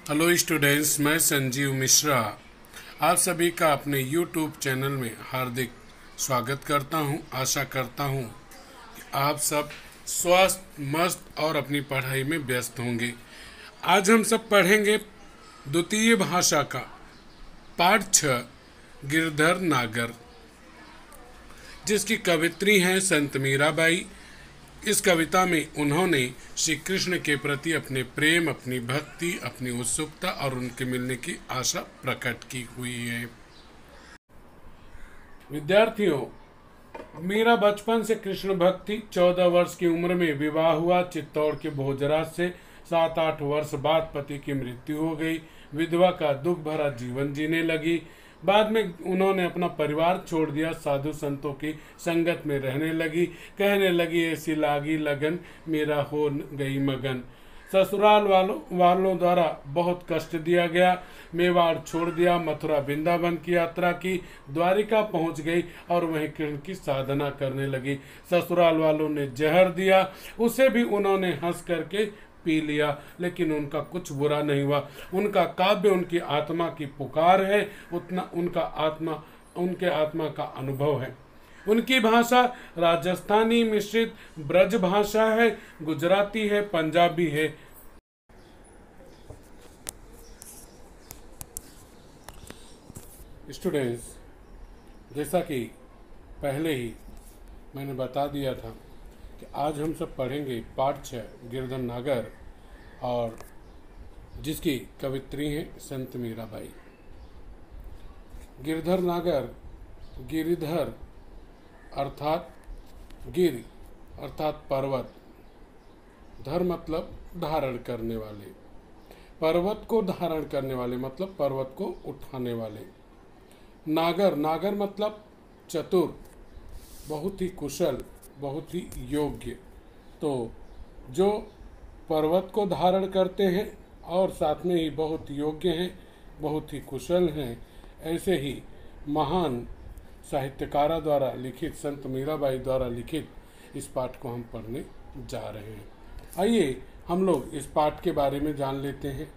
Hello students, मैं संजीव मिश्रा आप सभी का अपने YouTube चैनल में हार्दिक स्वागत करता हूं। आशा करता हूं कि आप सब स्वस्थ मस्त और अपनी पढ़ाई में व्यस्त होंगे। आज हम सब पढ़ेंगे द्वितीय भाषा का पाठ 6 गिरधर नागर, जिसकी कवित्री हैं संत मीराबाई। इस कविता में उन्होंने श्री कृष्ण के प्रति अपने प्रेम, अपनी भक्ति, अपनी उत्सुकता और उनके मिलने की आशा प्रकट की हुई है। विद्यार्थियों, मेरा बचपन से कृष्ण भक्ति। 14 वर्ष की उम्र में विवाह हुआ। चित्तौड़ के भोजराज से 7-8 वर्ष बाद पति की मृत्यु हो गई। विधवा का दुख भरा जीवन जीने लगी। बाद में उन्होंने अपना परिवार छोड़ दिया, साधु संतों की संगत में रहने लगी। कहने लगी, ऐसी लागी लगन मेरा हो गई मगन। ससुराल वालों द्वारा बहुत कष्ट दिया गया। मेवाड़ छोड़ दिया, मथुरा वृंदावन की यात्रा की, द्वारिका पहुंच गई और वहीं कृष्ण की साधना करने लगी। ससुराल वालों ने जहर दिया, उसे भी उन्होंने हंस करके पी लिया, लेकिन उनका कुछ बुरा नहीं हुआ। उनका काव्य उनकी आत्मा की पुकार है, उतना उनके आत्मा का अनुभव है। उनकी भाषा राजस्थानी मिश्रित ब्रज भाषा है, गुजराती है, पंजाबी है। स्टूडेंट्स, जैसा कि पहले ही मैंने बता दिया था कि आज हम सब पढ़ेंगे पाठ 6 गिरधर नागर, और जिसकी कवित्री हैं संत मीराबाई। गिरधर नागर, गिरिधर अर्थात गिर अर्थात पर्वत, धर मतलब धारण करने वाले, पर्वत को धारण करने वाले मतलब पर्वत को उठाने वाले। नागर, नागर मतलब चतुर, बहुत ही कुशल, बहुत ही योग्य। तो जो पर्वत को धारण करते हैं और साथ में ही बहुत योग्य हैं, बहुत ही कुशल हैं, ऐसे ही महान साहित्यकारा द्वारा लिखित, संत मीराबाई द्वारा लिखित इस पाठ को हम पढ़ने जा रहे हैं। आइए हम लोग इस पाठ के बारे में जान लेते हैं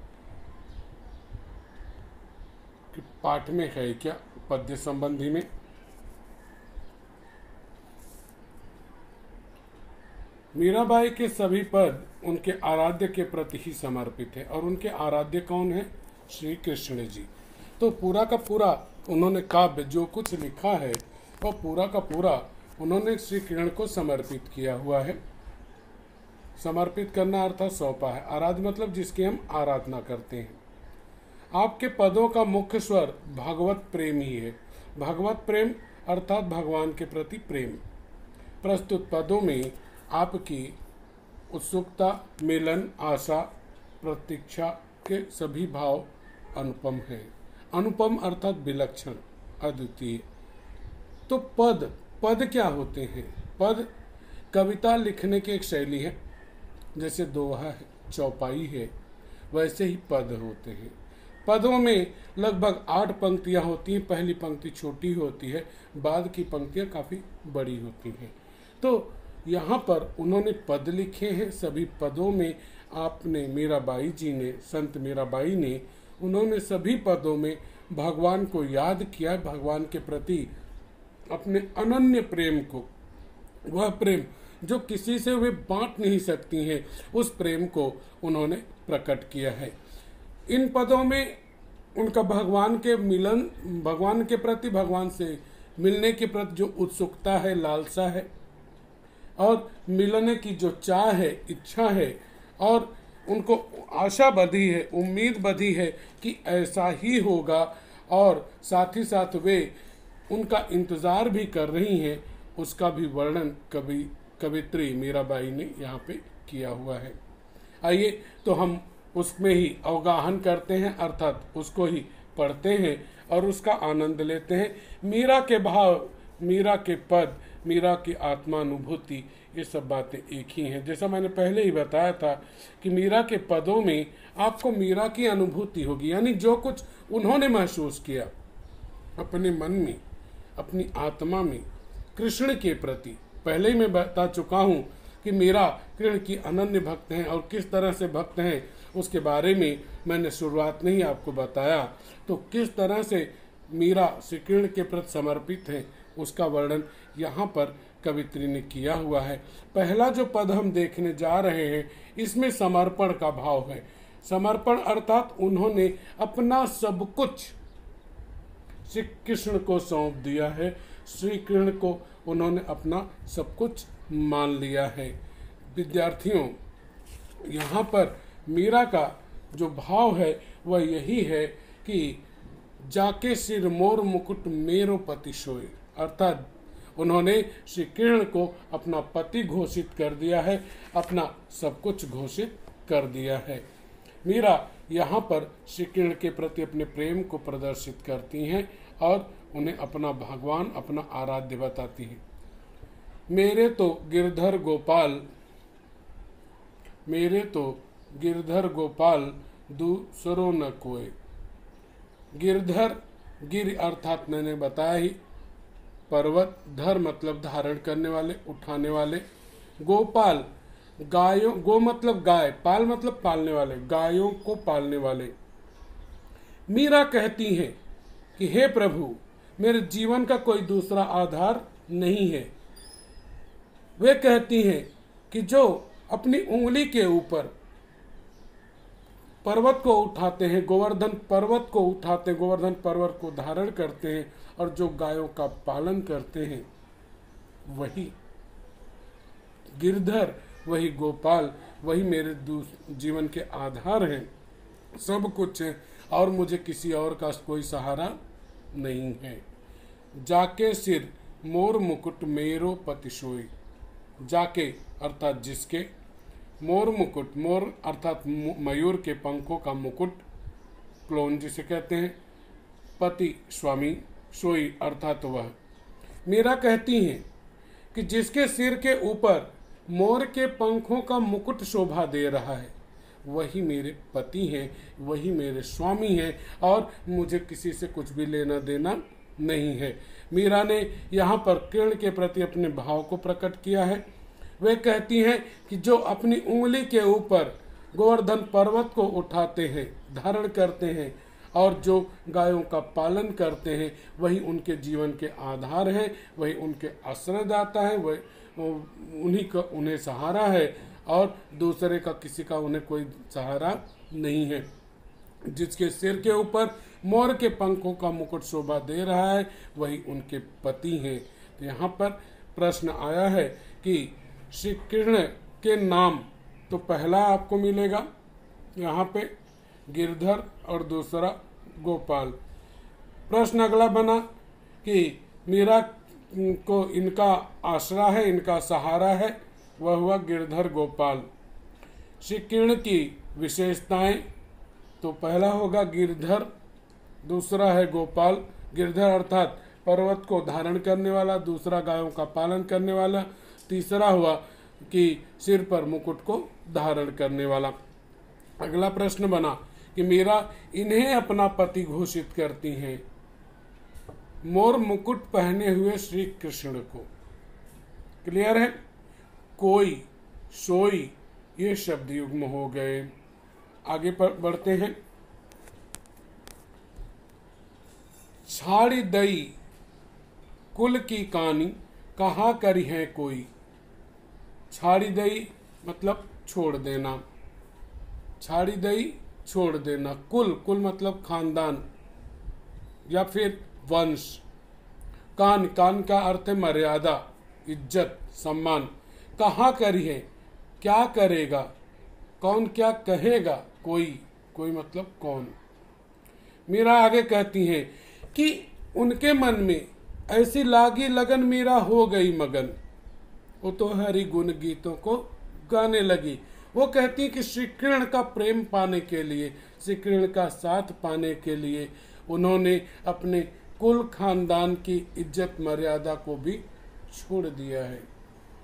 कि पाठ में है क्या। पद्य संबंधी में मीराबाई के सभी पद उनके आराध्य के प्रति ही समर्पित है, और उनके आराध्य कौन है? श्री कृष्ण जी। तो पूरा का पूरा उन्होंने काव्य जो कुछ लिखा है वह पूरा का पूरा उन्होंने श्री कृष्ण को समर्पित किया हुआ है। समर्पित करना अर्थात सौंपा है। आराध्य मतलब जिसकी हम आराधना करते हैं। आपके पदों का मुख्य स्वर भगवत प्रेम ही है। भगवत प्रेम अर्थात भगवान के प्रति प्रेम। प्रस्तुत पदों में आपकी उत्सुकता, मिलन, आशा, प्रतीक्षा के सभी भाव अनुपम हैं। अनुपम अर्थात विलक्षण, अद्वितीय। तो पद क्या होते हैं? पद कविता लिखने की एक शैली है। जैसे दोहा है, चौपाई है, वैसे ही पद होते हैं। पदों में लगभग 8 पंक्तियां होती हैं। पहली पंक्ति छोटी होती है, बाद की पंक्तियां काफ़ी बड़ी होती हैं। तो यहाँ पर उन्होंने पद लिखे हैं। सभी पदों में आपने मीराबाई जी ने, संत मीराबाई ने, उन्होंने सभी पदों में भगवान को याद किया, भगवान के प्रति अपने अनन्य प्रेम को, वह प्रेम जो किसी से वे बांट नहीं सकती हैं, उस प्रेम को उन्होंने प्रकट किया है। इन पदों में उनका भगवान के मिलन, भगवान के प्रति, भगवान से मिलने के प्रति जो उत्सुकता है, लालसा है, और मिलने की जो चाह है, इच्छा है, और उनको आशा बधी है, उम्मीद बधी है कि ऐसा ही होगा, और साथ ही साथ वे उनका इंतज़ार भी कर रही हैं, उसका भी वर्णन कवित्री मीराबाई ने यहाँ पे किया हुआ है। आइए तो हम उसमें ही अवगाहन करते हैं, अर्थात उसको ही पढ़ते हैं और उसका आनंद लेते हैं। मीरा के भाव, मीरा के पद, मीरा की आत्मानुभूति, ये सब बातें एक ही हैं। जैसा मैंने पहले ही बताया था कि मीरा के पदों में आपको मीरा की अनुभूति होगी, यानी जो कुछ उन्होंने महसूस किया अपने मन में, अपनी आत्मा में कृष्ण के प्रति। पहले ही मैं बता चुका हूँ कि मीरा कृष्ण की अनन्य भक्त हैं, और किस तरह से भक्त हैं उसके बारे में मैंने शुरुआत में ही आपको बताया। तो किस तरह से मीरा श्री कृष्ण के प्रति समर्पित है उसका वर्णन यहाँ पर कवित्री ने किया हुआ है। पहला जो पद हम देखने जा रहे हैं इसमें समर्पण का भाव है। समर्पण अर्थात उन्होंने अपना सब कुछ श्री कृष्ण को सौंप दिया है। श्री कृष्ण को उन्होंने अपना सब कुछ मान लिया है। विद्यार्थियों, यहाँ पर मीरा का जो भाव है वह यही है कि जाके सिर मोर मुकुट मेरो पति सोए, अर्थात उन्होंने श्री कृष्ण को अपना पति घोषित कर दिया है, अपना सब कुछ घोषित कर दिया है। मीरा यहाँ पर श्री कृष्ण के प्रति अपने प्रेम को प्रदर्शित करती हैं और उन्हें अपना भगवान, अपना आराध्य बताती हैं। मेरे तो गिरधर गोपाल दूसरो न कोई। गिरधर, गिर अर्थात मैंने बताया ही पर्वत, धर मतलब धारण करने वाले, उठाने वाले, गोपाल गायों, गो मतलब गाय, पाल मतलब पालने वाले, गायों को पालने वाले। मीरा कहती हैं कि हे प्रभु, मेरे जीवन का कोई दूसरा आधार नहीं है। वे कहती हैं कि जो अपनी उंगली के ऊपर पर्वत को उठाते हैं, गोवर्धन पर्वत को उठाते हैं, गोवर्धन पर्वत को धारण करते हैं और जो गायों का पालन करते हैं, वही गिरधर, वही गोपाल, वही मेरे जीवन के आधार हैं, सब कुछ है और मुझे किसी और का कोई सहारा नहीं है। जाके सिर मोर मुकुट मेरो पति सोई। जाके अर्थात जिसके, मोर मुकुट, मोर अर्थात मयूर के पंखों का मुकुट, क्लोन जिसे कहते हैं, पति स्वामी, सोई अर्थात वह। मीरा कहती हैं कि जिसके सिर के ऊपर मोर के पंखों का मुकुट शोभा दे रहा है, वही मेरे पति हैं, वही मेरे स्वामी हैं और मुझे किसी से कुछ भी लेना देना नहीं है। मीरा ने यहाँ पर कृष्ण के प्रति अपने भाव को प्रकट किया है। वे कहती हैं कि जो अपनी उंगली के ऊपर गोवर्धन पर्वत को उठाते हैं, धारण करते हैं और जो गायों का पालन करते हैं, वही उनके जीवन के आधार हैं, वही उनके आश्रयदाता है, वही उन्हीं का उन्हें सहारा है और दूसरे का किसी का उन्हें कोई सहारा नहीं है। जिसके सिर के ऊपर मोर के पंखों का मुकुट शोभा दे रहा है, वही उनके पति हैं। तो यहाँ पर प्रश्न आया है कि श्री कृष्ण के नाम तो पहला आपको मिलेगा यहाँ पे गिरधर और दूसरा गोपाल। प्रश्न अगला बना कि मीरा को इनका आसरा है, इनका सहारा है, वह हुआ गिरधर गोपाल। श्री कृष्ण की विशेषताएं तो पहला होगा गिरधर, दूसरा है गोपाल। गिरधर अर्थात पर्वत को धारण करने वाला, दूसरा गायों का पालन करने वाला, तीसरा हुआ कि सिर पर मुकुट को धारण करने वाला। अगला प्रश्न बना कि मीरा इन्हें अपना पति घोषित करती हैं, मोर मुकुट पहने हुए श्री कृष्ण को। क्लियर है? कोई, सोई, ये शब्द युग्म हो गए। आगे बढ़ते हैं। छाड़ी दई कुल की कहानी कहा करी है कोई। छाड़ी दई मतलब छोड़ देना, छाड़ी दई छोड़ देना। कुल, कुल मतलब खानदान या फिर वंश। कान, कान का अर्थ है मर्यादा, इज्जत, सम्मान। कहाँ करी है, क्या करेगा, कौन क्या कहेगा, कोई, कोई मतलब कौन। मीरा आगे कहती हैं कि उनके मन में ऐसी लागी लगन मीरा हो गई मगन, वो तो हरि गुण गीतों को गाने लगी। वो कहती है कि श्री कृष्ण का प्रेम पाने के लिए, श्री कृष्ण का साथ पाने के लिए उन्होंने अपने कुल खानदान की इज्जत मर्यादा को भी छोड़ दिया है।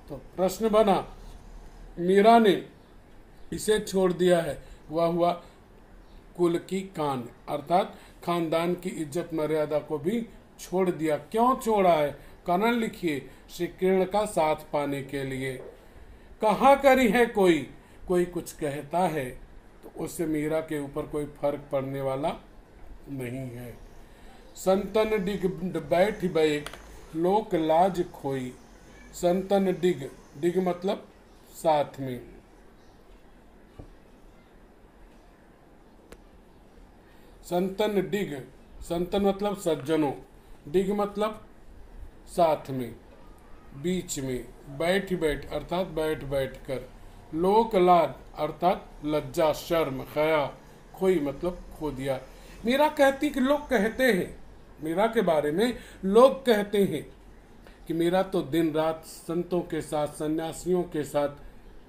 तो प्रश्न बना, मीरा ने इसे छोड़ दिया है, वह हुआ कुल की कान अर्थात खानदान की इज्जत मर्यादा को भी छोड़ दिया। क्यों छोड़ा है? कारण लिखिए, श्री कृष्ण का साथ पाने के लिए। कहा करी है कोई, कोई कुछ कहता है। तो उससे मीरा के ऊपर कोई फर्क पड़ने वाला नहीं है। संतन डिग बैठ बैठ लोक लाज खोई। संतन डिग, डिग मतलब साथ में, संतन डिग, संतन मतलब सज्जनों, डिग मतलब साथ में, बीच में, बैठ बैठ अर्थात बैठ बैठ कर, लोक लाज अर्थात लज्जा शर्म खया, खोई मतलब खो दिया। मीरा कहती कि लोग कहते हैं, मीरा के बारे में लोग कहते हैं कि मीरा तो दिन रात संतों के साथ, सन्यासियों के साथ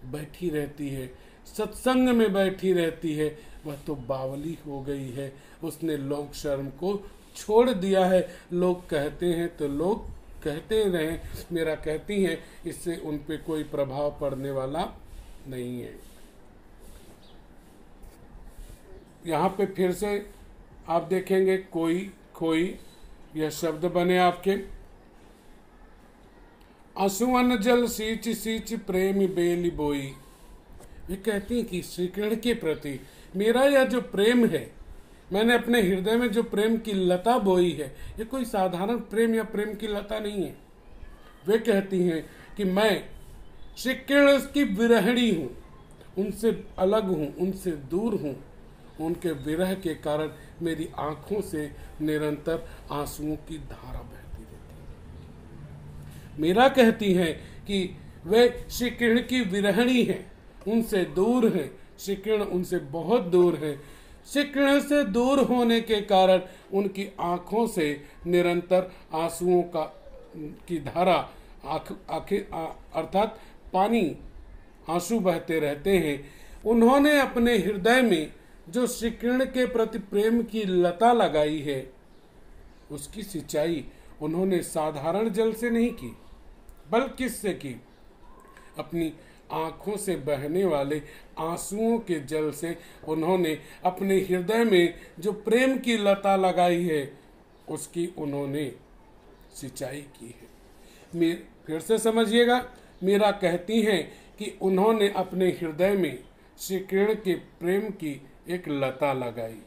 बैठी रहती है, सत्संग में बैठी रहती है। वह तो बावली हो गई है, उसने लोक शर्म को छोड़ दिया है। लोग कहते हैं तो लोग कहते रहे। मीरा कहती हैं इससे उन पे कोई प्रभाव पड़ने वाला नहीं है। यहाँ पे फिर से आप देखेंगे कोई खोई, यह शब्द बने आपके। आंसुअन जल सींच सींच प्रेम बेली बोई। ये कहती है कि श्री कृष्ण के प्रति मेरा यह जो प्रेम है, मैंने अपने हृदय में जो प्रेम की लता बोई है, ये कोई साधारण प्रेम या प्रेम की लता नहीं है। वे कहती हैं कि मैं श्री कृष्ण की विरहिणी हूँ, उनसे अलग हूँ, उनसे दूर हूँ। उनके विरह के कारण मेरी आंखों से निरंतर आंसुओं की धारा बहती रहती है। मीरा कहती हैं कि वे श्री कृष्ण की विरहिणी हैं, उनसे दूर हैं, श्री कृष्ण उनसे बहुत दूर हैं। श्री कृष्ण से दूर होने के कारण उनकी आंखों से निरंतर आंसुओं की धारा अर्थात पानी, आंसू बहते रहते हैं। उन्होंने अपने हृदय में जो श्री कृष्ण के प्रति प्रेम की लता लगाई है, उसकी सिंचाई उन्होंने साधारण जल से नहीं की, बल्कि किससे की? अपनी आंखों से बहने वाले आंसुओं के जल से उन्होंने अपने हृदय में जो प्रेम की लता लगाई है, उसकी उन्होंने सिंचाई की है। फिर से समझिएगा, मीरा कहती हैं कि उन्होंने अपने हृदय में श्री कृष्ण के प्रेम की एक लता लगाई।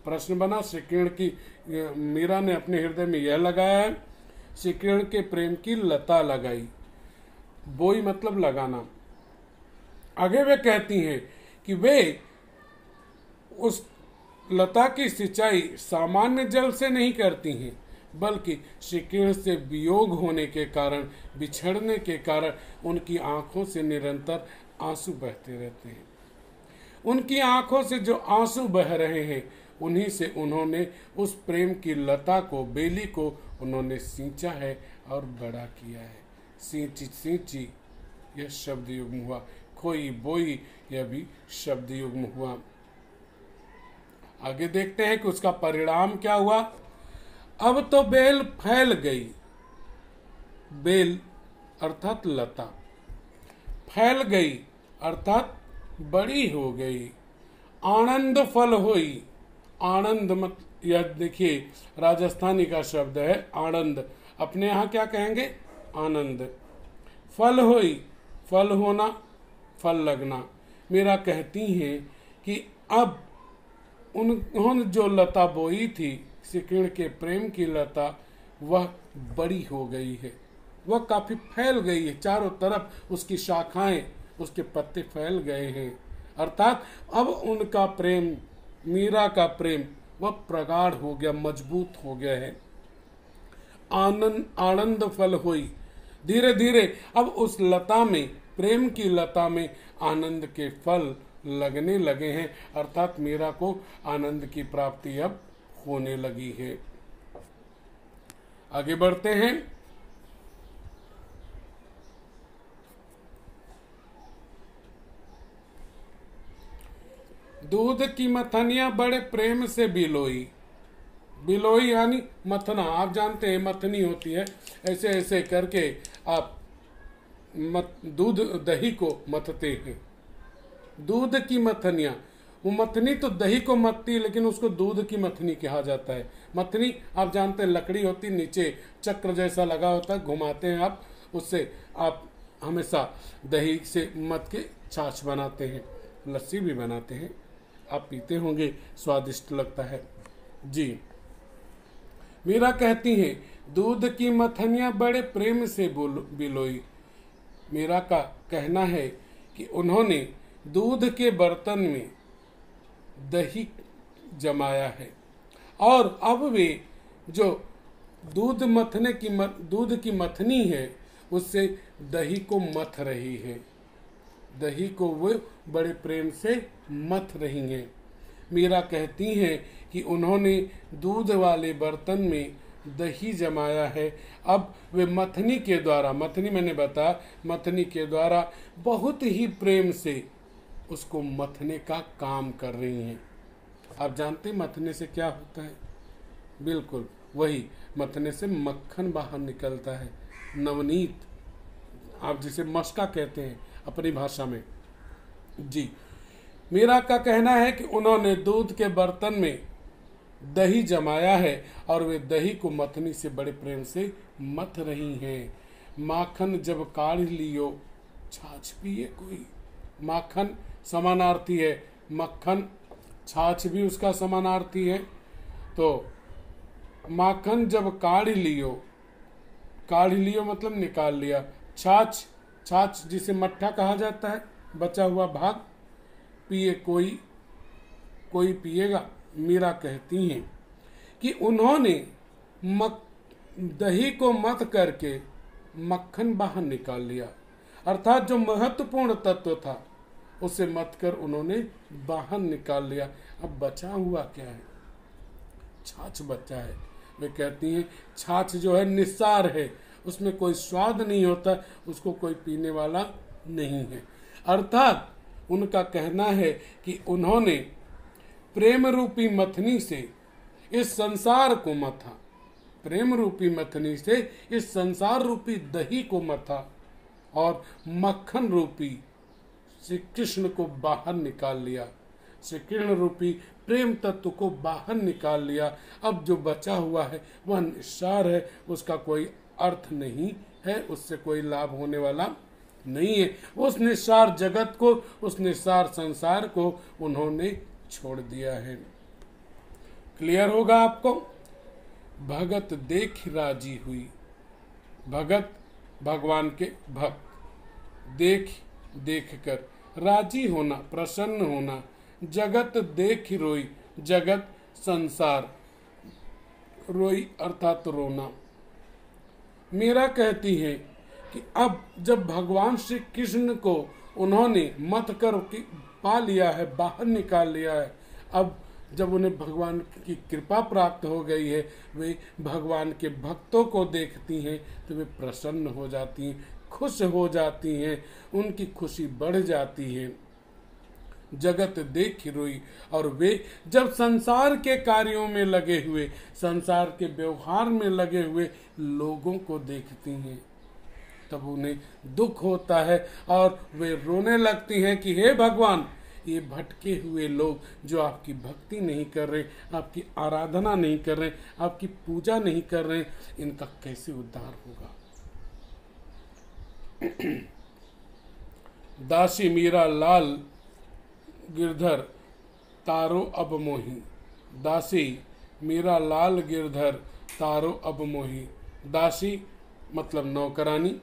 प्रश्न बना, श्री कृष्ण की मीरा ने अपने हृदय में यह लगाया है, श्री कृष्ण के प्रेम की लता लगाई। बोई मतलब लगाना। आगे वे कहती हैं कि वे उस लता की सिंचाई सामान्य जल से नहीं करती हैं, बल्कि श्री कृष्ण से वियोग होने के कारण, बिछड़ने के कारण उनकी आंखों से निरंतर आंसू बहते रहते हैं। उनकी आंखों से जो आंसू बह रहे हैं, उन्हीं से उन्होंने उस प्रेम की लता को, बेली को उन्होंने सींचा है और बड़ा किया है। सींची सींची यह शब्द युग्म हुआ, खोई बोई यह भी शब्द युग्म हुआ। आगे देखते हैं कि उसका परिणाम क्या हुआ। अब तो बेल फैल गई, बेल अर्थात लता, फैल गई अर्थात बड़ी हो गई। आनंद फल हुई, आनंद मत, यह देखिए राजस्थानी का शब्द है आनंद, अपने यहाँ क्या कहेंगे? आनंद। फल हुई, फल होना, फल लगना। मीरा कहती हैं कि अब उन्होंने जो लता बोई थी, श्री कृष्ण के प्रेम की लता, वह बड़ी हो गई है, वह काफी फैल गई है। चारों तरफ उसकी शाखाएं, उसके पत्ते फैल गए हैं। अर्थात अब उनका प्रेम, मीरा का प्रेम, वह प्रगाढ़ हो गया, मजबूत हो गया है। आनंद फल हुई, धीरे धीरे अब उस लता में, प्रेम की लता में आनंद के फल लगने लगे हैं। अर्थात मीरा को आनंद की प्राप्ति अब होने लगी है। आगे बढ़ते हैं। दूध की मथनिया बड़े प्रेम से बिलोई। बिलोई यानी मथना, आप जानते हैं मथनी होती है, ऐसे ऐसे करके आप दूध दही को मथते हैं। दूध की मथनिया, वो मथनी तो दही को मथती है, लेकिन उसको दूध की मथनी कहा जाता है। मथनी आप जानते हैं लकड़ी होती, नीचे चक्र जैसा लगा होता है, घुमाते हैं आप, उससे आप हमेशा दही से मथ के छाछ बनाते हैं, लस्सी भी बनाते हैं। आप पीते होंगे, स्वादिष्ट लगता है जी। मीरा कहती हैं, दूध की मथनियाँ बड़े प्रेम से बिलोई। मीरा का कहना है कि उन्होंने दूध के बर्तन में दही जमाया है और अब वे जो दूध की मथनी है उससे दही को मथ रही है। दही को वो बड़े प्रेम से मथ रही हैं। मीरा कहती हैं कि उन्होंने दूध वाले बर्तन में दही जमाया है। अब वे मथनी के द्वारा, मथनी मैंने बताया, मथनी के द्वारा बहुत ही प्रेम से उसको मथने का काम कर रही हैं। आप जानते हैं मथने से क्या होता है? बिल्कुल वही, मथने से मक्खन बाहर निकलता है, नवनीत, आप जिसे मस्का कहते हैं अपनी भाषा में जी। मीरा का कहना है कि उन्होंने दूध के बर्तन में दही जमाया है और वे दही को मथनी से बड़े प्रेम से मथ रही हैं। माखन जब काढ़ लियो छाछ पिए कोई। माखन समानार्थी है, मक्खन, छाछ भी उसका समानार्थी है। तो माखन जब काढ़ लियो मतलब निकाल लिया। छाछ, छाछ जिसे मट्ठा कहा जाता है, बचा हुआ भाग, पिए कोई पिएगा। मीरा कहती हैं कि उन्होंने दही को मथ करके मक्खन बाहर निकाल लिया, अर्थात जो महत्वपूर्ण तत्व था उसे मथ कर उन्होंने बाहर निकाल लिया। अब बचा हुआ क्या है? छाछ बचा है। वे कहती हैं छाछ जो है निस्सार है, उसमें कोई स्वाद नहीं होता, उसको कोई पीने वाला नहीं है। अर्थात उनका कहना है कि उन्होंने प्रेम रूपी मथनी से इस संसार को मथा, प्रेम रूपी मथनी से इस संसार रूपी दही को मथा और मक्खन रूपी श्री कृष्ण को बाहर निकाल लिया, श्री कृष्ण रूपी प्रेम तत्व को बाहर निकाल लिया। अब जो बचा हुआ है वह निस्सार है, उसका कोई अर्थ नहीं है, उससे कोई लाभ होने वाला नहीं है। उस निस्सार जगत को, उस निस्सार संसार को उन्होंने छोड़ दिया है। क्लियर होगा आपको? भगत देख राजी हुई। भगत भगवान के भक्त, देख कर राजी होना, प्रसन्न होना। जगत देख रोई, जगत संसार, रोई अर्थात रोना। मीरा कहती है कि अब जब भगवान श्री कृष्ण को उन्होंने मथ कर पा लिया है, बाहर निकाल लिया है, अब जब उन्हें भगवान की कृपा प्राप्त हो गई है, वे भगवान के भक्तों को देखती हैं तो वे प्रसन्न हो जाती हैं, खुश हो जाती हैं, उनकी खुशी बढ़ जाती है। जगत देख रोई, और वे जब संसार के कार्यों में लगे हुए, संसार के व्यवहार में लगे हुए लोगों को देखती हैं तब उन्हें दुख होता है और वे रोने लगती हैं कि हे भगवान, ये भटके हुए लोग जो आपकी भक्ति नहीं कर रहे, आपकी आराधना नहीं कर रहे, आपकी पूजा नहीं कर रहे, इनका कैसे उद्धार होगा। दासी मीरा लाल गिरधर तारो अब मोही। दासी मीरा लाल गिरधर तारो अब मोही। दासी मतलब नौकरानी,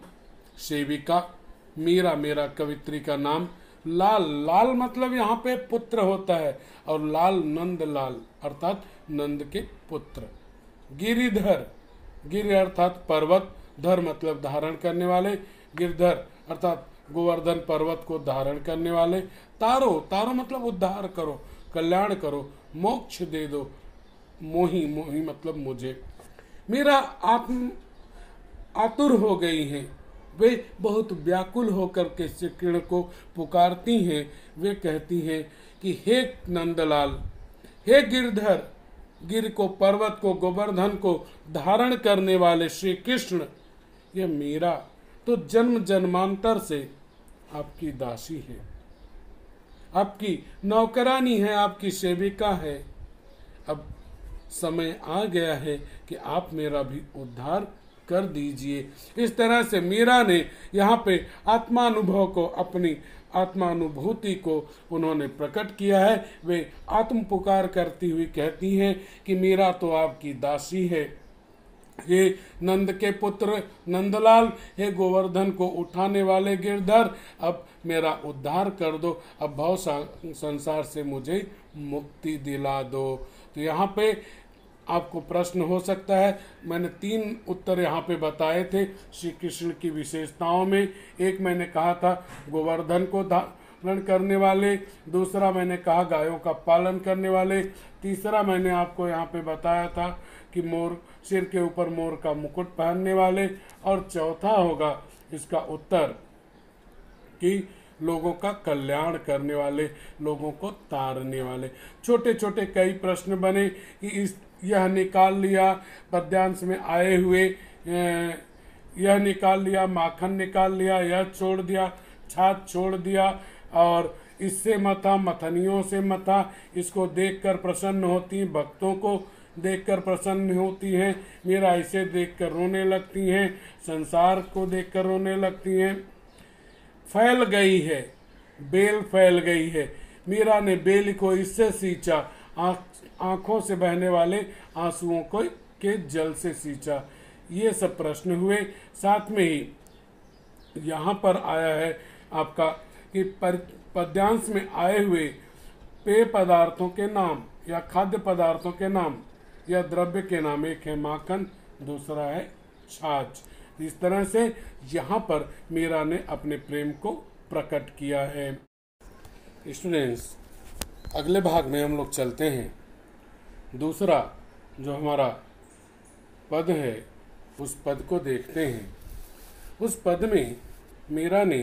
सेविका। मीरा मेरा कवित्री का नाम। लाल, लाल मतलब यहाँ पे पुत्र होता है, और लाल नंद लाल अर्थात नंद के पुत्र। गिरिधर, गिरि अर्थात पर्वत, धर मतलब धारण करने वाले, गिरधर अर्थात गोवर्धन पर्वत को धारण करने वाले। तारो, तारो मतलब उद्धार करो, कल्याण करो, मोक्ष दे दो। मोही, मोही मतलब मुझे। मीरा आतुर हो गई हैं, वे बहुत व्याकुल होकर के श्री कृष्ण को पुकारती हैं। वे कहती हैं कि हे नंदलाल, हे गिरधर, गिर को, पर्वत को, गोवर्धन को धारण करने वाले श्री कृष्ण, यह मीरा तो जन्म जन्मांतर से आपकी दासी है, आपकी नौकरानी है, आपकी सेविका है। अब समय आ गया है कि आप मेरा भी उद्धार कर दीजिए। इस तरह से मीरा ने यहाँ पे आत्मानुभव को, अपनी आत्मानुभूति को उन्होंने प्रकट किया है। वे आत्म पुकार करती हुई कहती हैं कि मीरा तो आपकी दासी है। हे नंद के पुत्र नंदलाल, हे गोवर्धन को उठाने वाले गिरधर, अब मेरा उद्धार कर दो, अब भव संसार से मुझे मुक्ति दिला दो। तो यहाँ पे आपको प्रश्न हो सकता है, मैंने 3 उत्तर यहाँ पे बताए थे श्री कृष्ण की विशेषताओं में। एक मैंने कहा था गोवर्धन को धारण करने वाले, दूसरा मैंने कहा गायों का पालन करने वाले, तीसरा मैंने आपको यहाँ पे बताया था कि मोर, सिर के ऊपर मोर का मुकुट पहनने वाले, और चौथा होगा इसका उत्तर कि लोगों का कल्याण करने वाले, लोगों को तारने वाले। छोटे छोटे कई प्रश्न बने कि यह निकाल लिया पद्यांश में आए हुए, यह निकाल लिया, माखन निकाल लिया, यह छोड़ दिया, छाछ छोड़ दिया, और इससे मथा, मथनियों से मथा, इसको देखकर प्रसन्न होती हैं, भक्तों को देखकर प्रसन्न होती हैं, मीरा इसे देखकर रोने लगती हैं, संसार को देखकर रोने लगती हैं। फैल गई है बेल, फैल गई है, मीरा ने बेल को इससे सींचा, आंखों से बहने वाले आंसुओं को के जल से सींचा। ये सब प्रश्न हुए। साथ में ही यहाँ पर आया है आपका कि पद्यांश में आए हुए पेय पदार्थों के नाम या खाद्य पदार्थों के नाम या द्रव्य के नाम, एक है माखन, दूसरा है छाछ। इस तरह से यहाँ पर मीरा ने अपने प्रेम को प्रकट किया है। स्टूडेंट्स, अगले भाग में हम लोग चलते हैं। दूसरा जो हमारा पद है उस पद को देखते हैं। उस पद में मीरा ने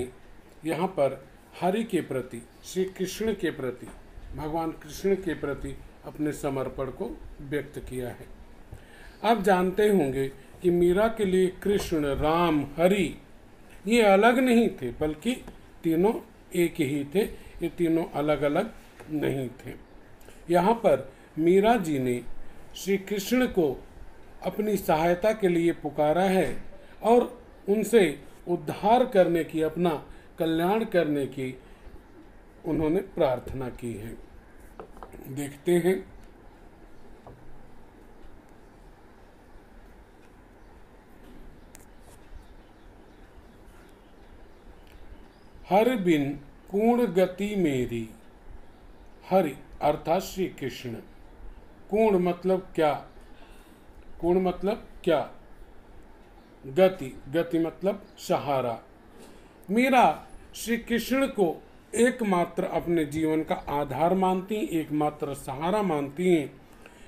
यहाँ पर हरि के प्रति, श्री कृष्ण के प्रति, भगवान कृष्ण के प्रति अपने समर्पण को व्यक्त किया है। आप जानते होंगे कि मीरा के लिए कृष्ण, राम, हरि ये अलग नहीं थे, बल्कि तीनों एक ही थे। ये तीनों अलग अलग नहीं थे। यहाँ पर मीरा जी ने श्री कृष्ण को अपनी सहायता के लिए पुकारा है और उनसे उद्धार करने की, अपना कल्याण करने की उन्होंने प्रार्थना की है। देखते हैं। हर बिन पूर्ण गति मेरी, हरि अर्थात श्री कृष्ण। पूर्ण मतलब क्या? पूर्ण मतलब क्या? गति, गति मतलब सहारा। मीरा श्री कृष्ण को एकमात्र अपने जीवन का आधार मानती, एकमात्र सहारा मानती हैं।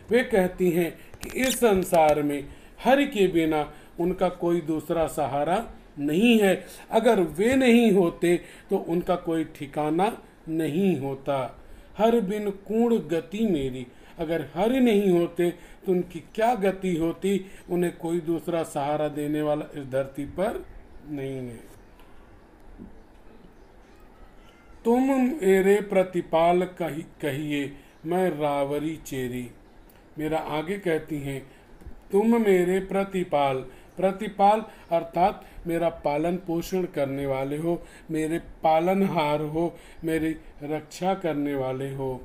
वे कहती हैं कि इस संसार में हरि के बिना उनका कोई दूसरा सहारा नहीं है। अगर वे नहीं होते तो उनका कोई ठिकाना नहीं होता। हर बिन कूण गति मेरी, अगर हरि नहीं होते तो उनकी क्या गति होती? उन्हें कोई दूसरा सहारा देने वाला इस धरती पर नहीं है। तुम मेरे प्रतिपाल कहिए, मैं रावरी चेरी। मेरा आगे कहती हैं, तुम मेरे प्रतिपाल, प्रतिपाल अर्थात मेरा पालन पोषण करने वाले हो, मेरे पालनहार हो, मेरी रक्षा करने वाले हो।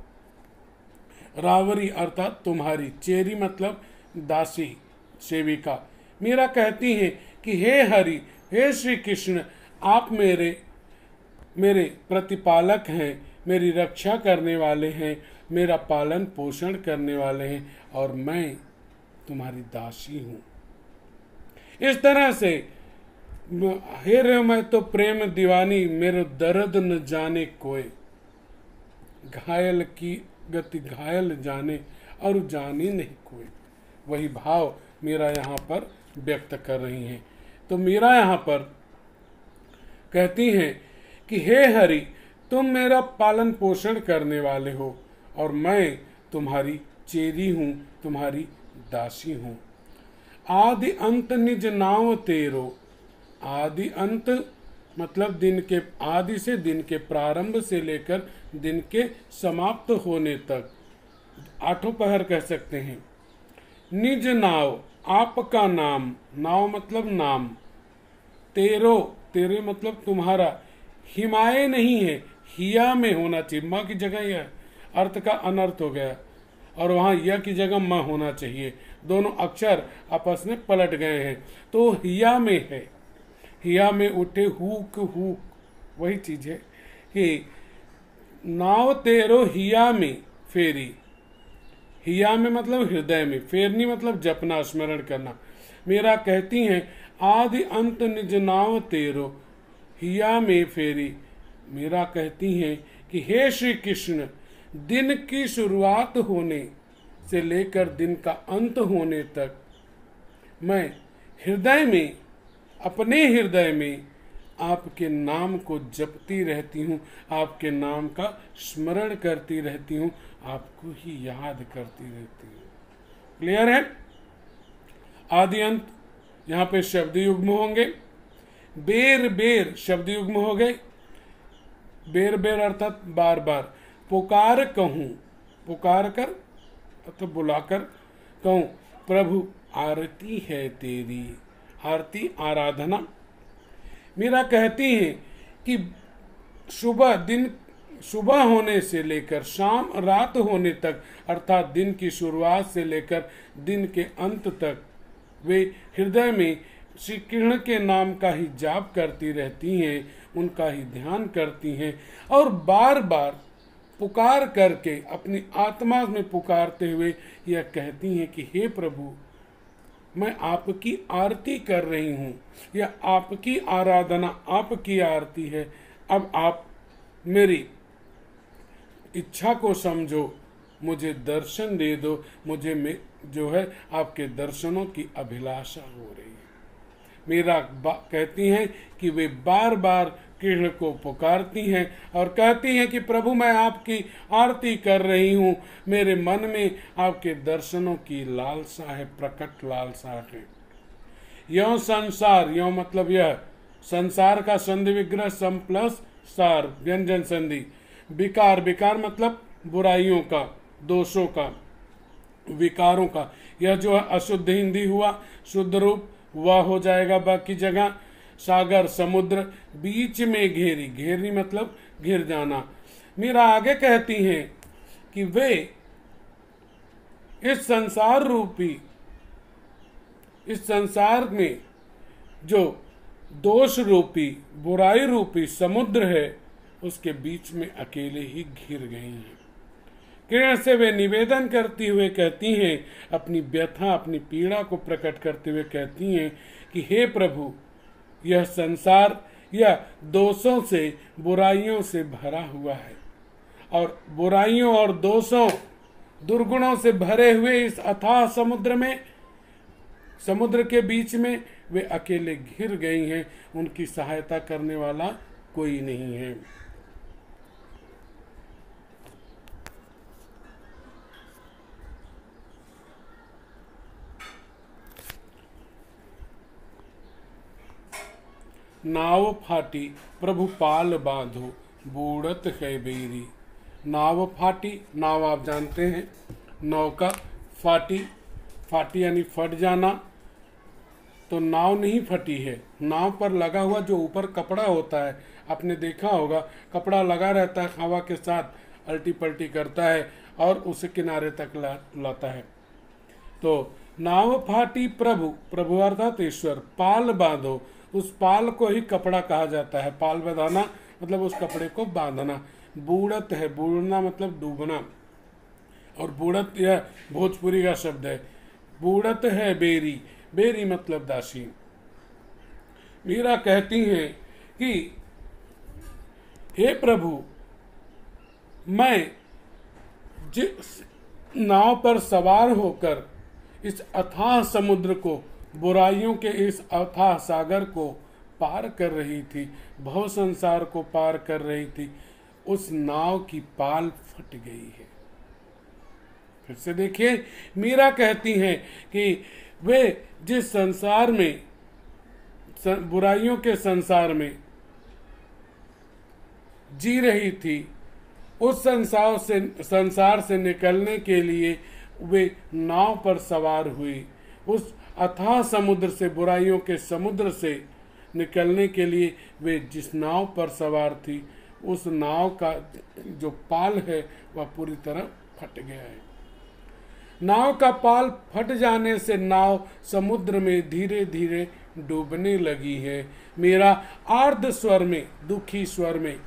रावरी अर्थात तुम्हारी, चेरी मतलब दासी, सेविका। मीरा कहती है कि हे हरि, हे श्री कृष्ण, आप मेरे प्रतिपालक हैं, मेरी रक्षा करने वाले हैं, मेरा पालन पोषण करने वाले हैं और मैं तुम्हारी दासी हूँ। इस तरह से हे रे मैं तो प्रेम दीवानी, मेरे दर्द न जाने कोई। घायल की गति घायल जाने और जाने नहीं कोई। वही भाव मीरा यहाँ पर व्यक्त कर रही हैं। तो मीरा यहाँ पर कहती हैं कि हे हरि, तुम मेरा पालन पोषण करने वाले हो और मैं तुम्हारी चेरी हूँ, तुम्हारी दासी हूँ। आदि अंत निज नाव तेरो। आदि अंत मतलब दिन के आदि से, दिन के प्रारंभ से लेकर दिन के समाप्त होने तक, आठों पहर कह सकते हैं। निज नाव आपका नाम, नाव मतलब नाम। तेरो, तेरे मतलब तुम्हारा। हिमाए नहीं है, हिया में होना चाहिए। माँ की जगह यह अर्थ का अनर्थ हो गया और वहां य की जगह म होना चाहिए। दोनों अक्षर आपस में पलट गए हैं, तो हिया में है। हिया में उठे हुक वही चीज है कि नाव तेरो हिया में फेरी। हिया में मतलब हृदय में, फेरनी मतलब जपना, स्मरण करना। मेरा कहती हैं आदि अंत निज नाव तेरो हिया में फेरी। मेरा कहती हैं कि हे श्री कृष्ण, दिन की शुरुआत होने से लेकर दिन का अंत होने तक मैं हृदय में, अपने हृदय में आपके नाम को जपती रहती हूँ, आपके नाम का स्मरण करती रहती हूँ, आपको ही याद करती रहती हूँ। क्लियर है? आदि अंत यहाँ पे शब्द युग्म होंगे। बेर बेर शब्द युग्म हो गए। बेर बेर अर्थात बार बार। पुकार कहूँ, पुकार कर अथवा बुलाकर कहूँ, प्रभु आरती है तेरी। आरती आराधना। मीरा कहती हैं कि सुबह होने से लेकर शाम रात होने तक, अर्थात दिन की शुरुआत से लेकर दिन के अंत तक वे हृदय में श्री कृष्ण के नाम का ही जाप करती रहती हैं, उनका ही ध्यान करती हैं और बार बार पुकार करके अपनी आत्मा में पुकारते हुए यह कहती हैं कि हे प्रभु, मैं आपकी आरती कर रही हूँ, यह आपकी आराधना, आपकी आरती है। अब आप मेरी इच्छा को समझो, मुझे दर्शन दे दो, मुझे जो है आपके दर्शनों की अभिलाषा हो रही है। मीरा कहती हैं कि वे बार बार कृष्ण को पुकारती हैं और कहती हैं कि प्रभु मैं आपकी आरती कर रही हूँ, मेरे मन में आपके दर्शनों की लालसा है, प्रकट लालसा है। यो संसार, यो मतलब यह संसार का संधि विग्रह सम प्लस सार व्यंजन संधि। विकार, विकार मतलब बुराइयों का, दोषों का, विकारों का। यह जो है अशुद्ध हिंदी हुआ, शुद्ध रूप वह हो जाएगा बाकी जगह। सागर समुद्र, बीच में घेरी, घेरी मतलब घिर जाना। मीरा आगे कहती हैं कि वे इस संसार रूपी, इस संसार में जो दोष रूपी, बुराई रूपी समुद्र है, उसके बीच में अकेले ही घिर गई हैं। कृष्ण से वे निवेदन करती हुए कहती हैं, अपनी व्यथा, अपनी पीड़ा को प्रकट करते हुए कहती हैं कि हे प्रभु, यह संसार यह दोषों से, बुराइयों से भरा हुआ है और बुराइयों और दोषों, दुर्गुणों से भरे हुए इस अथाह समुद्र में, समुद्र के बीच में वे अकेले घिर गई हैं। उनकी सहायता करने वाला कोई नहीं है। नाव फाटी प्रभु पाल बांधो, बूढ़त है बेरी। नाव फाटी, नाव आप जानते हैं नौका, फाटी, फाटी यानी फट जाना। तो नाव नहीं फटी है, नाव पर लगा हुआ जो ऊपर कपड़ा होता है, आपने देखा होगा, कपड़ा लगा रहता है, हवा के साथ अल्टी पल्टी करता है और उसे किनारे तक लाता है। तो नाव फाटी प्रभु, प्रभु अर्थात ईश्वर, पाल बांधो, उस पाल को ही कपड़ा कहा जाता है। पाल बंधाना मतलब उस कपड़े को बांधना। बूढ़त है, बूढ़ना मतलब डूबना, और बूढ़त यह भोजपुरी का शब्द है। बूढ़त है बेरी, बेरी मतलब दासी। मीरा कहती हैं कि हे प्रभु, मैं जिस नाव पर सवार होकर इस अथाह समुद्र को, बुराइयों के इस अथाह सागर को पार कर रही थी, भव संसार को पार कर रही थी, उस नाव की पाल फट गई है। फिर से देखिए, मीरा कहती हैं कि वे जिस संसार में, बुराइयों के संसार में जी रही थी, उस संसार से निकलने के लिए वे नाव पर सवार हुई। उस अथाह समुद्र से, बुराइयों के समुद्र से निकलने के लिए वे जिस नाव पर सवार थी, उस नाव का जो पाल है वह पूरी तरह फट गया है। नाव का पाल फट जाने से नाव समुद्र में धीरे धीरे डूबने लगी है। मीरा आर्द्र स्वर में, दुखी स्वर में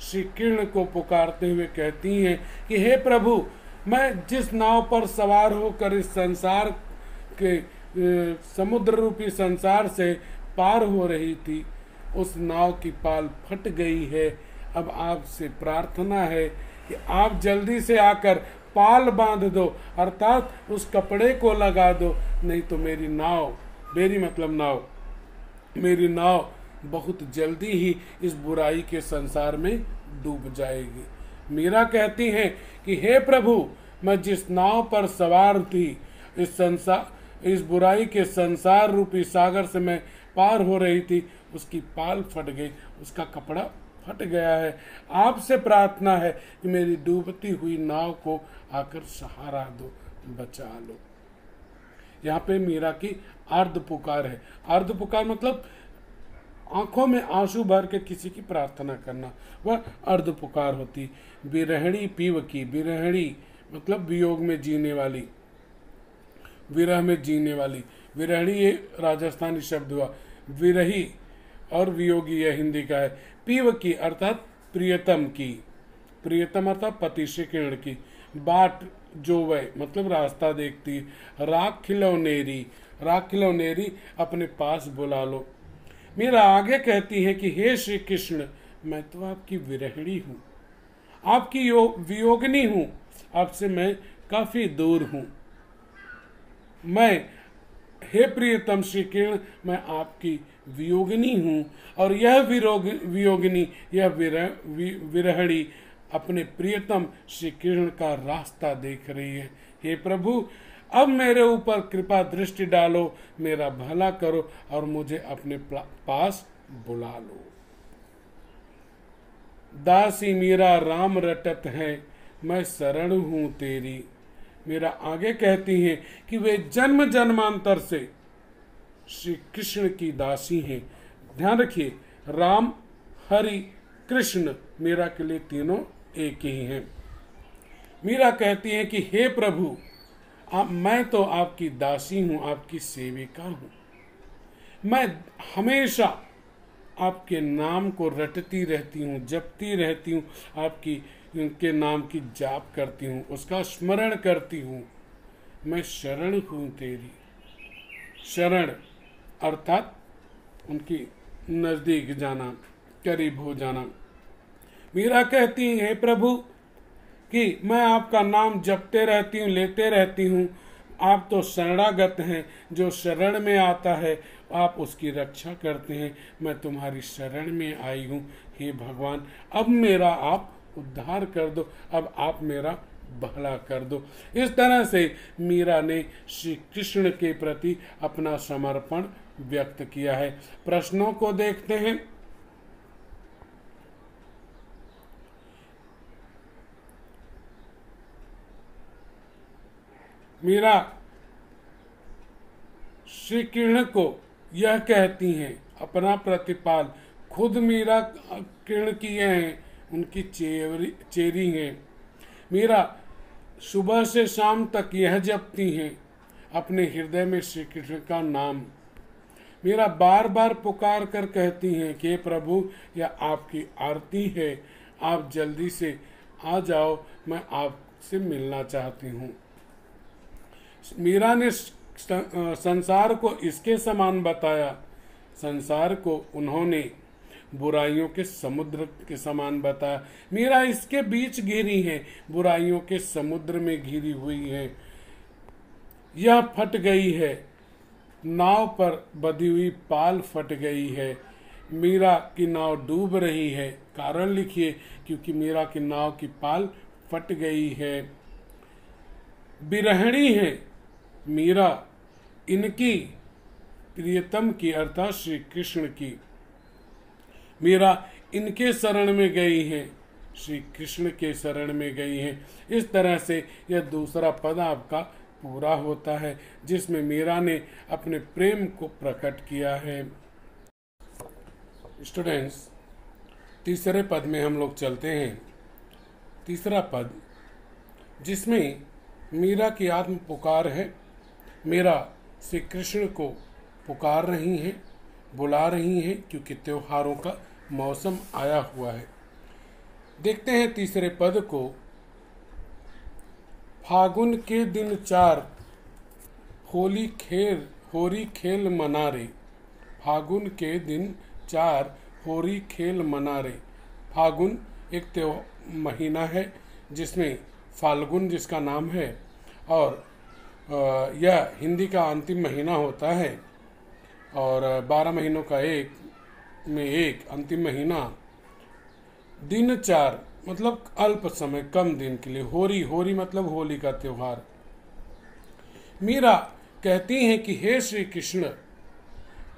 श्री कृष्ण को पुकारते हुए कहती हैं कि हे प्रभु, मैं जिस नाव पर सवार होकर इस संसार के समुद्र रूपी संसार से पार हो रही थी, उस नाव की पाल फट गई है। अब आपसे प्रार्थना है कि आप जल्दी से आकर पाल बांध दो, अर्थात उस कपड़े को लगा दो, नहीं तो मेरी नाव, मेरी नाव बहुत जल्दी ही इस बुराई के संसार में डूब जाएगी। मीरा कहती हैं कि हे प्रभु, मैं जिस नाव पर सवार थी, इस बुराई के संसार रूपी सागर से मैं पार हो रही थी, उसकी पाल फट गई, उसका कपड़ा फट गया है। आपसे प्रार्थना है कि मेरी डूबती हुई नाव को आकर सहारा दो, बचा लो। यहाँ पे मीरा की अर्ध पुकार है। अर्ध पुकार मतलब आंखों में आंसू भर के किसी की प्रार्थना करना, वह अर्ध पुकार होती। विरहणी पीव की, विरहणी मतलब वियोग में जीने वाली, विरह में जीने वाली। विरहणी ये राजस्थानी शब्द हुआ। विरही और वियोगी यह हिंदी का है। पीव की अर्थात प्रियतम की, प्रियतम अर्थात पति श्री कृष्ण की। बाट जो वह मतलब रास्ता देखती। राख खिलौनेरी, राख खिलौनेरी अपने पास बुला लो। मीरा आगे कहती है कि हे श्री कृष्ण, मैं तो आपकी विरहिणी हूँ, आपकी वियोगिनी हूँ, आपसे मैं काफी दूर हूँ। मैं, हे प्रियतम श्री कृष्ण, मैं आपकी वियोगिनी हूँ, और यह वियोगिनी, यह विरहिणी अपने प्रियतम श्री कृष्ण का रास्ता देख रही है। हे प्रभु, अब मेरे ऊपर कृपा दृष्टि डालो, मेरा भला करो और मुझे अपने पास बुला लो। दासी मीरा राम रटत है, मैं शरण हूं तेरी। मीरा आगे कहती हैं कि वे जन्म जन्मांतर से श्री कृष्ण की दासी हैं। ध्यान रखिए, राम, हरि, कृष्ण मीरा के लिए तीनों एक ही हैं। मीरा कहती हैं कि हे प्रभु, मैं तो आपकी दासी हूं, आपकी सेविका हूं। मैं हमेशा आपके नाम को रटती रहती हूं, जपती रहती हूं, उनके नाम की जाप करती हूं, उसका स्मरण करती हूं। मैं शरण हूं तेरी। शरण अर्थात उनकी नजदीक जाना, करीब हो जाना। मीरा कहती है हे प्रभु कि मैं आपका नाम जपते रहती हूँ, लेते रहती हूँ। आप तो शरणागत हैं, जो शरण में आता है आप उसकी रक्षा करते हैं। मैं तुम्हारी शरण में आई हूँ। हे भगवान, अब मेरा आप उद्धार कर दो, अब आप मेरा भला कर दो। इस तरह से मीरा ने श्री कृष्ण के प्रति अपना समर्पण व्यक्त किया है। प्रश्नों को देखते हैं। मीरा श्री कृष्ण को यह कहती हैं, अपना प्रतिपाल खुद मीरा कृष्ण की हैं, उनकी चेरी हैं। मीरा सुबह से शाम तक यह जपती हैं अपने हृदय में श्री कृष्ण का नाम। मीरा बार बार पुकार कर कहती हैं कि प्रभु, यह आपकी आरती है, आप जल्दी से आ जाओ, मैं आपसे मिलना चाहती हूँ। मीरा ने संसार को इसके समान बताया। संसार को उन्होंने बुराइयों के समुद्र के समान बताया। मीरा इसके बीच घिरी है, बुराइयों के समुद्र में घिरी हुई है। यह फट गई है, नाव पर बंधी हुई पाल फट गई है। मीरा की नाव डूब रही है। कारण लिखिए, क्योंकि मीरा की नाव की पाल फट गई है। विरहिणी है मीरा, इनकी प्रियतम की अर्थात श्री कृष्ण की। मीरा इनके शरण में गई है, श्री कृष्ण के शरण में गई है। इस तरह से यह दूसरा पद आपका पूरा होता है, जिसमें मीरा ने अपने प्रेम को प्रकट किया है। स्टूडेंट्स, तीसरे पद में हम लोग चलते हैं। तीसरा पद जिसमें मीरा की आत्म पुकार है। मीरा श्री कृष्ण को पुकार रही हैं, बुला रही हैं, क्योंकि त्योहारों का मौसम आया हुआ है। देखते हैं तीसरे पद को। फागुन के दिन 4 होली खेल मना रे। फागुन के दिन 4 होली खेल मना रे। फागुन एक महीना है जिसमें फाल्गुन जिसका नाम है, और यह हिंदी का अंतिम महीना होता है, और 12 महीनों का एक अंतिम महीना। दिन 4 मतलब अल्प समय, कम दिन के लिए। होरी मतलब होली का त्योहार। मीरा कहती हैं कि हे श्री कृष्ण,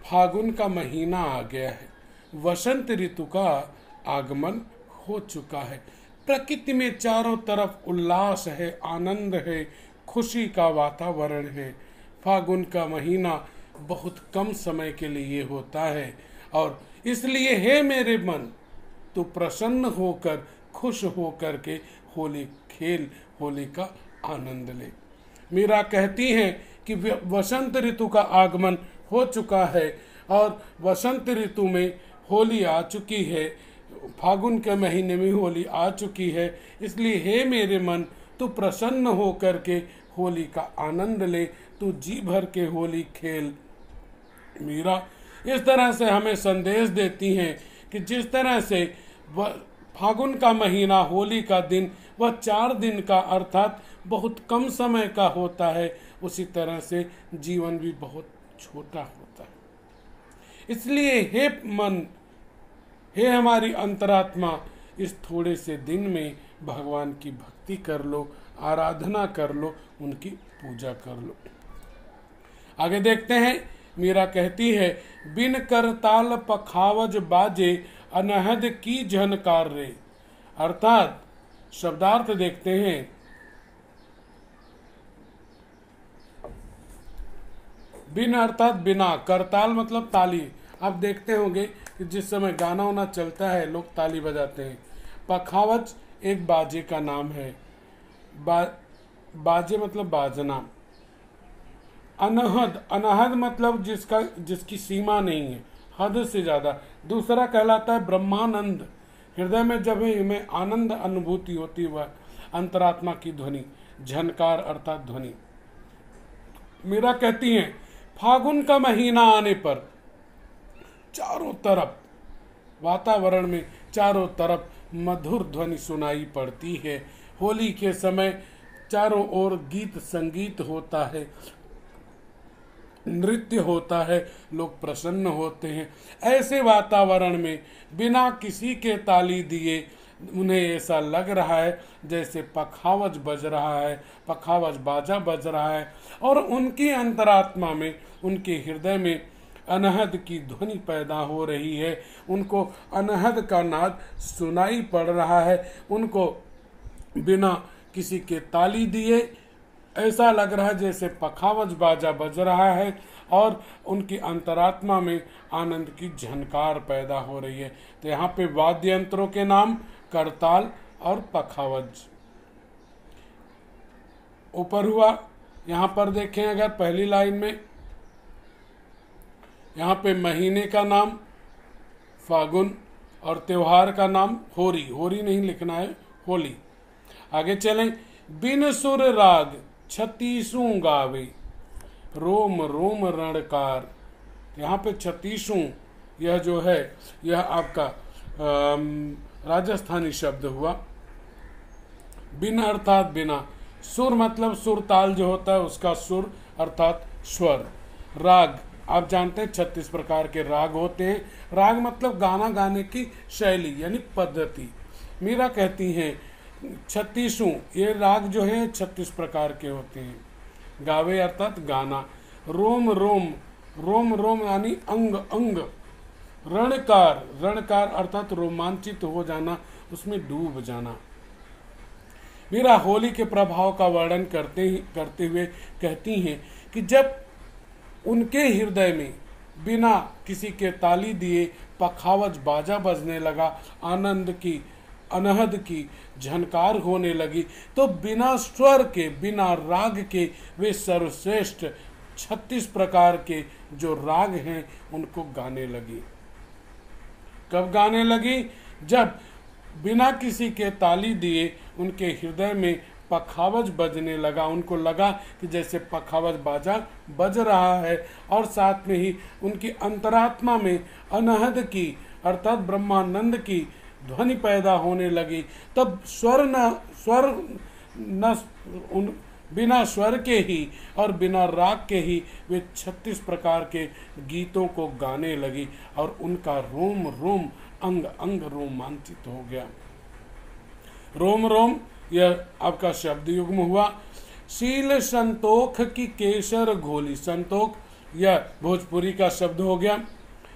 फागुन का महीना आ गया है, वसंत ऋतु का आगमन हो चुका है। प्रकृति में चारों तरफ उल्लास है, आनंद है, खुशी का वातावरण है। फागुन का महीना बहुत कम समय के लिए होता है, और इसलिए हे मेरे मन, तू प्रसन्न होकर, खुश होकर के होली का आनंद ले। मीरा कहती हैं कि वसंत ऋतु का आगमन हो चुका है, और वसंत ऋतु में होली आ चुकी है। फागुन के महीने में होली आ चुकी है, इसलिए हे मेरे मन, तू प्रसन्न होकर के होली का आनंद ले, तू जी भर के होली खेल। मीरा इस तरह से हमें संदेश देती हैं कि जिस तरह से फागुन का महीना, होली का दिन, वह 4 दिन का अर्थात बहुत कम समय का होता है, उसी तरह से जीवन भी बहुत छोटा होता है। इसलिए हे मन, हे हमारी अंतरात्मा, इस थोड़े से दिन में भगवान की भक्ति कर लो, आराधना कर लो, उनकी पूजा कर लो। आगे देखते हैं। मीरा कहती है, बिन करताल पखावज बाजे, अनहद की झनकार रे। अर्थात शब्दार्थ देखते हैं। बिन अर्थात बिना, करताल मतलब ताली। आप देखते होंगे कि जिस समय गाना वाना चलता है लोग ताली बजाते हैं। पखावज एक बाजे का नाम है। बाजे मतलब बाजना। अनहद मतलब जिसकी सीमा नहीं है, हद से ज्यादा। दूसरा कहलाता है ब्रह्मानंद। हृदय में जब हमें आनंद अनुभूति होती, वह अंतरात्मा की ध्वनि, झनकार अर्थात ध्वनि। मीरा कहती हैं, फागुन का महीना आने पर चारों तरफ वातावरण में चारों तरफ मधुर ध्वनि सुनाई पड़ती है। होली के समय चारों ओर गीत संगीत होता है, नृत्य होता है, लोग प्रसन्न होते हैं। ऐसे वातावरण में बिना किसी के ताली दिए उन्हें ऐसा लग रहा है जैसे पखावज बज रहा है, पखावज बाजा बज रहा है, और उनकी अंतरात्मा में, उनके हृदय में अनहद की ध्वनि पैदा हो रही है। उनको अनहद का नाद सुनाई पड़ रहा है। उनको बिना किसी के ताली दिए ऐसा लग रहा है जैसे पखावज बाजा बज रहा है, और उनकी अंतरात्मा में आनंद की झनकार पैदा हो रही है। तो यहाँ पे वाद्य यंत्रों के नाम करताल और पखावज। ऊपर हुआ, यहाँ पर देखें अगर पहली लाइन में, यहाँ पे महीने का नाम फागुन और त्योहार का नाम होरी नहीं लिखना है, होली। आगे चलें। बिन सुर राग 36 गावे, रोम रोम रणकार। यहाँ पे 36, यह जो है यह आपका राजस्थानी शब्द हुआ। बिन अर्थात बिना, सुर मतलब सुर ताल जो होता है उसका सुर अर्थात स्वर। राग आप जानते हैं 36 प्रकार के राग होते हैं। राग मतलब गाना गाने की शैली यानी पद्धति। मीरा कहती हैं 36, ये राग जो है 36 प्रकार के होते हैं। गावे अर्थात गाना। रोम रोम यानी अंग अंग। रणकार अर्थात रोमांचित हो जाना, उसमें डूब जाना। मीरा होली के प्रभाव का वर्णन करते हुए कहती हैं कि जब उनके हृदय में बिना किसी के ताली दिए पखावज बाजा बजने लगा, अनहद की झनकार होने लगी, तो बिना स्वर के, बिना राग के वे सर्वश्रेष्ठ 36 प्रकार के जो राग हैं उनको गाने लगी। कब गाने लगी? जब बिना किसी के ताली दिए उनके हृदय में पखावज बजने लगा। उनको लगा कि जैसे पखावज बाजा बज रहा है, और साथ में ही उनकी अंतरात्मा में अनहद की अर्थात ब्रह्मानंद की ध्वनि पैदा होने लगी। तब बिना स्वर के ही और बिना राग के ही वे 36 प्रकार के गीतों को गाने लगी, और उनका रोम रोम, अंग अंग रोमांचित हो गया। रोम रोम यह आपका शब्द युग्म हुआ। शील संतोख की केसर घोली। संतोख यह भोजपुरी का शब्द हो गया,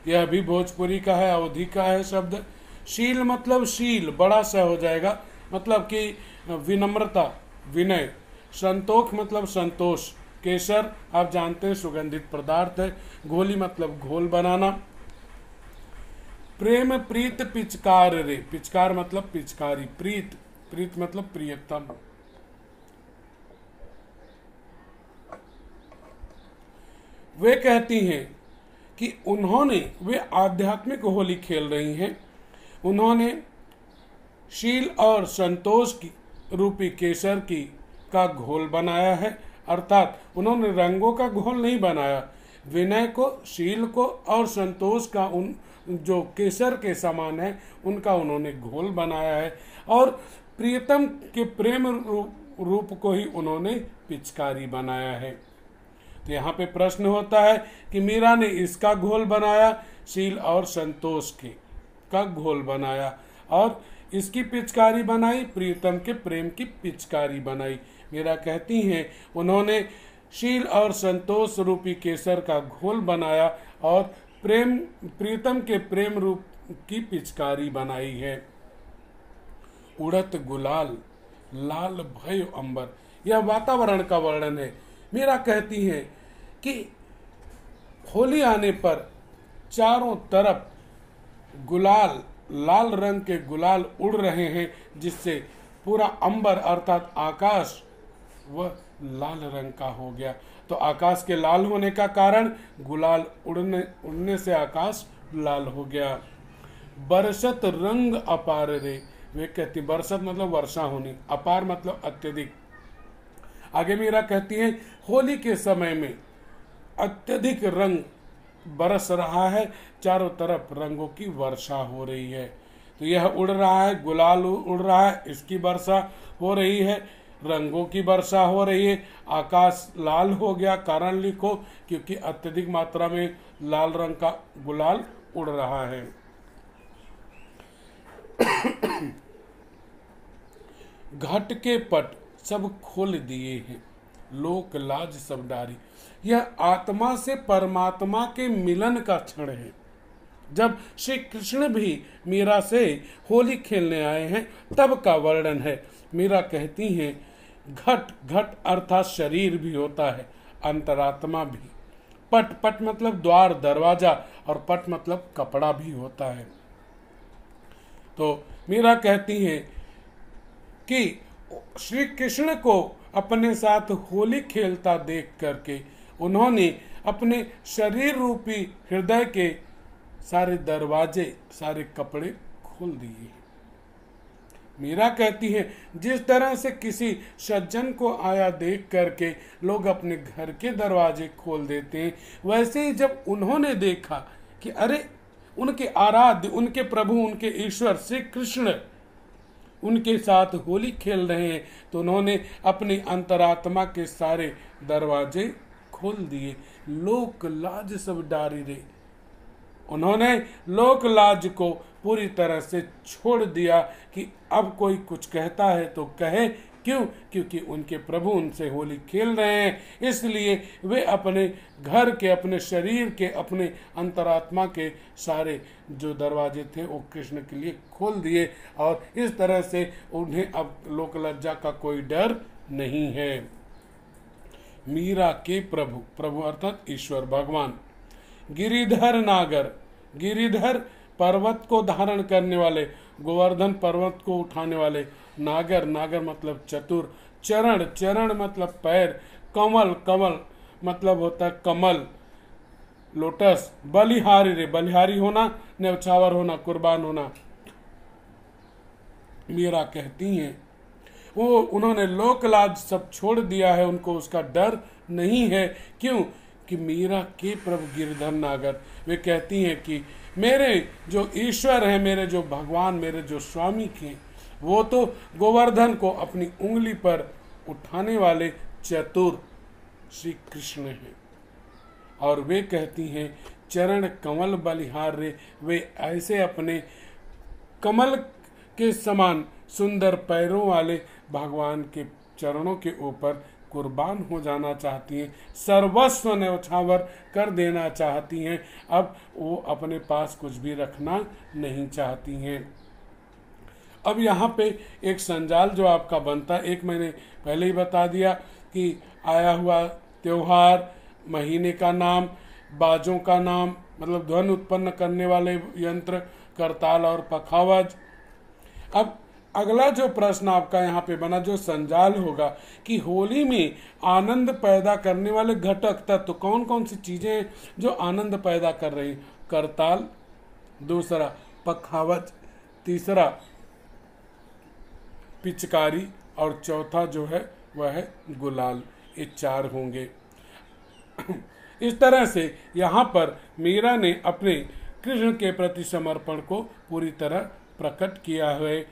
यह भी भोजपुरी का है, अवधि का है शब्द। शील मतलब शील बड़ा सा हो जाएगा, मतलब कि विनम्रता, विनय। संतोख मतलब संतोष। केसर आप जानते हैं सुगंधित पदार्थ है। घोली मतलब घोल बनाना। प्रेम प्रीत पिचकार रे। पिचकार मतलब पिचकारी। प्रीत, प्रीत मतलब प्रियतम। वे कहती हैं कि वे आध्यात्मिक होली खेल रही हैं। उन्होंने शील और संतोष की रूपी केसर की का घोल बनाया है, अर्थात उन्होंने रंगों का घोल नहीं बनाया। विनय को, शील को और संतोष का उन जो केसर के समान है उनका उन्होंने घोल बनाया है, और प्रियतम के प्रेम रूप को ही उन्होंने पिचकारी बनाया है। तो यहाँ पे प्रश्न होता है कि मीरा ने इसका घोल बनाया, शील और संतोष के का घोल बनाया, और इसकी पिचकारी बनाई, प्रियतम के प्रेम की पिचकारी बनाई। मीरा कहती हैं उन्होंने शील और संतोष रूपी केसर का घोल बनाया और प्रियतम के प्रेम रूप की पिचकारी बनाई है। उड़त गुलाल लाल भय अंबर, यह वातावरण का वर्णन है। मीरा कहती हैं कि होली आने पर चारों तरफ गुलाल, लाल रंग के गुलाल उड़ रहे हैं, जिससे पूरा अंबर अर्थात आकाश वह लाल रंग का हो गया। तो आकाश के लाल होने का कारण गुलाल उड़ने से आकाश लाल हो गया। बरसत रंग अपार रे, वे कहती बरसत मतलब वर्षा होनी, अपार मतलब अत्यधिक। आगे मीरा कहती है होली के समय में अत्यधिक रंग बरस रहा है, चारों तरफ रंगों की वर्षा हो रही है। तो यह उड़ रहा है, गुलाल उड़ रहा है, इसकी वर्षा हो रही है, रंगों की वर्षा हो रही है। आकाश लाल हो गया, कारण लिखो क्योंकि अत्यधिक मात्रा में लाल रंग का गुलाल उड़ रहा है। घट के पट सब खोल दिए हैं, लोक लाज सब डारी। यह आत्मा से परमात्मा के मिलन का क्षण है। जब श्री कृष्ण भी मीरा से होली खेलने आए हैं तब का वर्णन है। मीरा कहती हैं घट, घट अर्थात शरीर भी होता है, अंतरात्मा भी। पट, पट मतलब द्वार, दरवाजा, और पट मतलब कपड़ा भी होता है। तो मीरा कहती हैं कि श्री कृष्ण को अपने साथ होली खेलता देख करके उन्होंने अपने शरीर रूपी हृदय के सारे दरवाजे, सारे कपड़े खोल दिए। मीरा कहती है जिस तरह से किसी सज्जन को आया देख करके लोग अपने घर के दरवाजे खोल देते हैं, वैसे ही जब उन्होंने देखा कि अरे उनके आराध्य, उनके प्रभु, उनके ईश्वर श्री कृष्ण उनके साथ होली खेल रहे हैं, तो उन्होंने अपनी अंतरात्मा के सारे दरवाजे खोल दिए। लोक लाज सब डारी रे, उन्होंने लोक लाज को पूरी तरह से छोड़ दिया कि अब कोई कुछ कहता है तो कहे, क्यों? क्योंकि उनके प्रभु उनसे होली खेल रहे हैं, इसलिए वे अपने घर के, अपने शरीर के, अपने अंतरात्मा के सारे जो दरवाजे थे वो कृष्ण के लिए खोल दिए, और इस तरह से उन्हें अब लोक लज्जा का कोई डर नहीं है। मीरा के प्रभु, प्रभु अर्थात ईश्वर भगवान, गिरिधर नागर, गिरिधर पर्वत को धारण करने वाले, गोवर्धन पर्वत को उठाने वाले, नागर, नागर मतलब चतुर, चरण, चरण मतलब पैर, कमल, कमल मतलब होता है कमल, लोटस, बलिहारी रे, बलिहारी होना, न्यौछावर होना, कुर्बान होना। मीरा कहती हैं वो उन्होंने लोक लाज सब छोड़ दिया है, उनको उसका डर नहीं है। क्यों? कि मीरा के प्रभु गिरधर नागर, वे कहती हैं कि मेरे जो ईश्वर हैं, मेरे जो भगवान, मेरे जो स्वामी के, वो तो गोवर्धन को अपनी उंगली पर उठाने वाले चतुर श्री कृष्ण हैं। और वे कहती हैं चरण कमल बलिहार रे, वे ऐसे अपने कमल के समान सुंदर पैरों वाले भगवान के चरणों के ऊपर कुर्बान हो जाना चाहती हैं, सर्वस्व न्यौछावर कर देना चाहती हैं। अब वो अपने पास कुछ भी रखना नहीं चाहती हैं। अब यहाँ पे एक संजाल जो आपका बनता, एक मैंने पहले ही बता दिया कि आया हुआ त्योहार, महीने का नाम, बाजों का नाम मतलब ध्वनि उत्पन्न करने वाले यंत्र, करताल और पखावज। अब अगला जो प्रश्न आपका यहाँ पे बना, जो संजाल होगा कि होली में आनंद पैदा करने वाले घटक तत्व कौन कौन सी चीजें हैं जो आनंद पैदा कर रही हैं? करताल, दूसरा पखावज, तीसरा पिचकारी और चौथा जो है वह है गुलाल। ये 4 होंगे। इस तरह से यहाँ पर मीरा ने अपने कृष्ण के प्रति समर्पण को पूरी तरह प्रकट किया है।